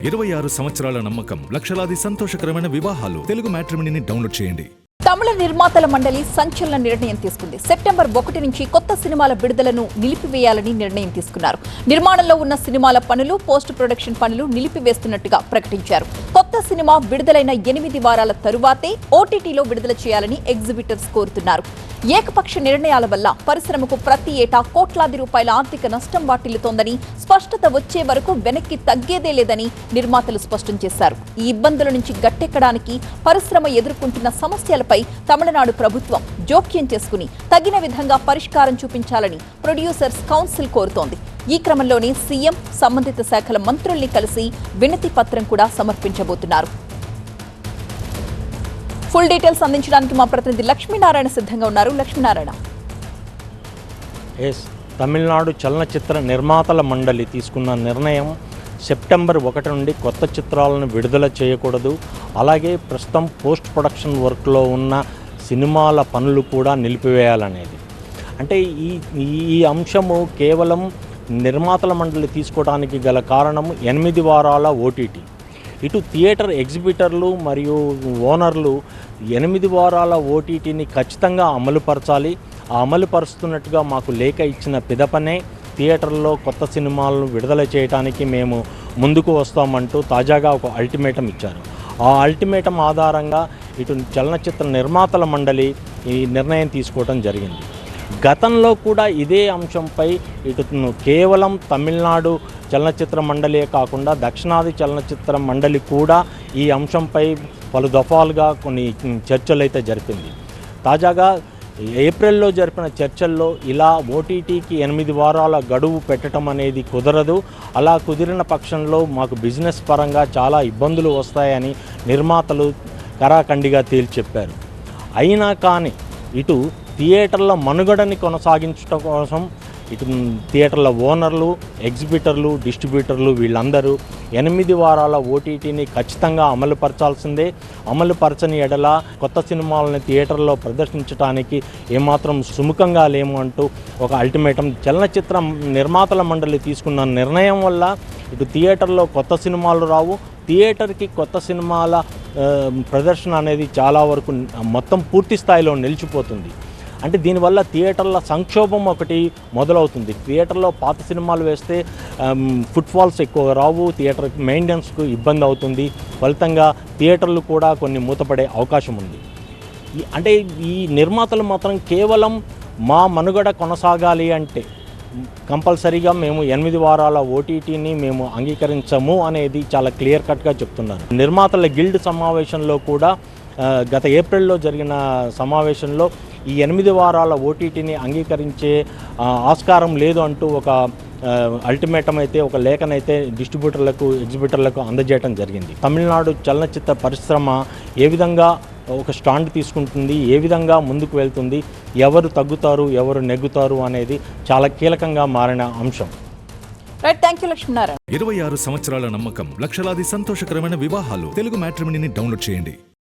26 సంవత్సరాల నమ్మకం, లక్షలాది సంతోషకరమైన వివాహాలు. తెలుగు మ్యాట్రిమోనీని డౌన్లోడ్ చేయండి. తమిళ నిర్మాతల మండలి సంచలన నిర్ణయం తీసుకుంది. సెప్టెంబర్ 1 నుంచి కొత్త సినిమాల విడుదలను నిలిపివేయాలని నిర్ణయం తీసుకున్నారు. నిర్మాణంలో ఉన్న సినిమాల పనులు, పోస్ట్ ప్రొడక్షన్ పనులు నిలిపివేస్తున్నట్టుగా ప్రకటించారు. కొత్త సినిమా విడుదలైన 8 వారాల తరువాతే ఓటీటీలో విడుదల చేయాలని ఎగ్జిబిటర్స్ కోరుతున్నారు. ఏకపక్ష నిర్ణయాల వల్ల పరిశ్రమకు ప్రతి ఏటా కోట్లాది రూపాయల ఆర్థిక నష్టం వాటిల్లుతోందని, స్పష్టత వచ్చే వరకు వెనక్కి తగ్గేదే లేదని నిర్మాతలు స్పష్టం చేశారు. ఈ ఇబ్బందుల నుంచి గట్టెక్కడానికి పరిశ్రమ ఎదుర్కొంటున్న సమస్యలపై తమిళనాడు ప్రభుత్వం జోక్యం చేసుకుని తగిన విధంగా పరిష్కారం చూపించాలని ప్రొడ్యూసర్స్ కౌన్సిల్ కోరుతోంది. ఈ క్రమంలోనే సీఎం సంబంధిత శాఖల మంత్రుల్ని కలిసి వినతి పత్రం కూడా సమర్పించబోతున్నారు. ఫుల్ డీటెయిల్స్ అందించడానికి మా ప్రతినిధి లక్ష్మీనారాయణ సిద్ధంగా ఉన్నారు. లక్ష్మీనారాయణ, తమిళనాడు చలనచిత్ర నిర్మాతల మండలి తీసుకున్న నిర్ణయం సెప్టెంబర్ 1 నుండి కొత్త చిత్రాలను విడుదల చేయకూడదు, అలాగే ప్రస్తుతం పోస్ట్ ప్రొడక్షన్ వర్క్లో ఉన్న సినిమాల పనులు కూడా నిలిపివేయాలనేది. అంటే ఈ అంశము కేవలం నిర్మాతల మండలి తీసుకోవడానికి గల కారణం 8 వారాల ఓటీటీ. ఇటు థియేటర్ ఎగ్జిబిటర్లు మరియు ఓనర్లు 8 వారాల ఓటీటీని ఖచ్చితంగా అమలుపరచాలి. ఆ అమలుపరుస్తున్నట్టుగా మాకు లేఖ ఇచ్చిన పిదపనే థియేటర్లో కొత్త సినిమాలను విడుదల చేయడానికి మేము ముందుకు వస్తామంటూ తాజాగా ఒక అల్టిమేటం ఇచ్చారు. ఆ అల్టిమేటం ఆధారంగా ఇటు చలనచిత్ర నిర్మాతల మండలి ఈ నిర్ణయం తీసుకోవడం జరిగింది. గతంలో కూడా ఇదే అంశంపై ఇటు కేవలం తమిళనాడు చలనచిత్ర మండలియే కాకుండా దక్షిణాది చలనచిత్ర మండలి కూడా ఈ అంశంపై పలు దఫాలుగా కొన్ని చర్చలు అయితే జరిపింది. తాజాగా ఏప్రిల్లో జరిపిన చర్చల్లో ఇలా ఓటీటీకి 8 వారాల గడువు పెట్టడం అనేది కుదరదు, అలా కుదిరిన పక్షంలో మాకు బిజినెస్ పరంగా చాలా ఇబ్బందులు వస్తాయని నిర్మాతలు కరాఖండిగా తేల్చెప్పారు. అయినా కానీ ఇటు థియేటర్ల మనుగడని కొనసాగించడం కోసం ఇటు థియేటర్ల ఓనర్లు, ఎగ్జిబిటర్లు, డిస్ట్రిబ్యూటర్లు వీళ్ళందరూ 8 వారాల ఓటీటీని ఖచ్చితంగా అమలుపరచాల్సిందే. అమలుపరచని ఎడల కొత్త సినిమాలని థియేటర్లో ప్రదర్శించడానికి ఏమాత్రం సుముఖంగా లేము అంటూ ఒక అల్టిమేటం చలనచిత్ర నిర్మాతల మండలి తీసుకున్న నిర్ణయం వల్ల ఇటు థియేటర్లో కొత్త సినిమాలు రావు, థియేటర్కి కొత్త సినిమాల ప్రదర్శన అనేది చాలా వరకు మొత్తం పూర్తి స్థాయిలో నిలిచిపోతుంది. అంటే దీనివల్ల థియేటర్ల సంక్షోభం ఒకటి మొదలవుతుంది. థియేటర్లో పాత సినిమాలు వేస్తే ఫుట్ఫాల్స్ ఎక్కువ రావు, థియేటర్ మెయింటెనెన్స్కు ఇబ్బంది అవుతుంది, ఫలితంగా థియేటర్లు కూడా కొన్ని మూతపడే అవకాశం ఉంది. అంటే ఈ నిర్మాతలు మాత్రం కేవలం మా మనుగడ కొనసాగాలి అంటే కంపల్సరీగా మేము 8 వారాల ఓటీటీని మేము అంగీకరించము అనేది చాలా క్లియర్ కట్గా చెప్తున్నారు. నిర్మాతల గిల్డ్ సమావేశంలో కూడా గత ఏప్రిల్లో జరిగిన సమావేశంలో ఈ 8 వారాల ఓటీటీని అంగీకరించే ఆస్కారం లేదు అంటూ ఒక అల్టిమేటం అయితే, ఒక లేఖనైతే డిస్ట్రిబ్యూటర్లకు, ఎగ్జిబిటర్లకు అందజేయడం జరిగింది. తమిళనాడు చలనచిత్ర పరిశ్రమ ఏ విధంగా ఒక స్టాండ్ తీసుకుంటుంది, ఏ విధంగా ముందుకు వెళ్తుంది, ఎవరు తగ్గుతారు, ఎవరు నెగ్గుతారు అనేది చాలా కీలకంగా మారిన అంశం. Thank you Lakshminarayana. 26 సంవత్సరాల నమ్మకం, లక్షలాది సంతోషకరమైన వివాహాలు. తెలుగు మ్యాట్రిమోనీని డౌన్లోడ్ చేయండి.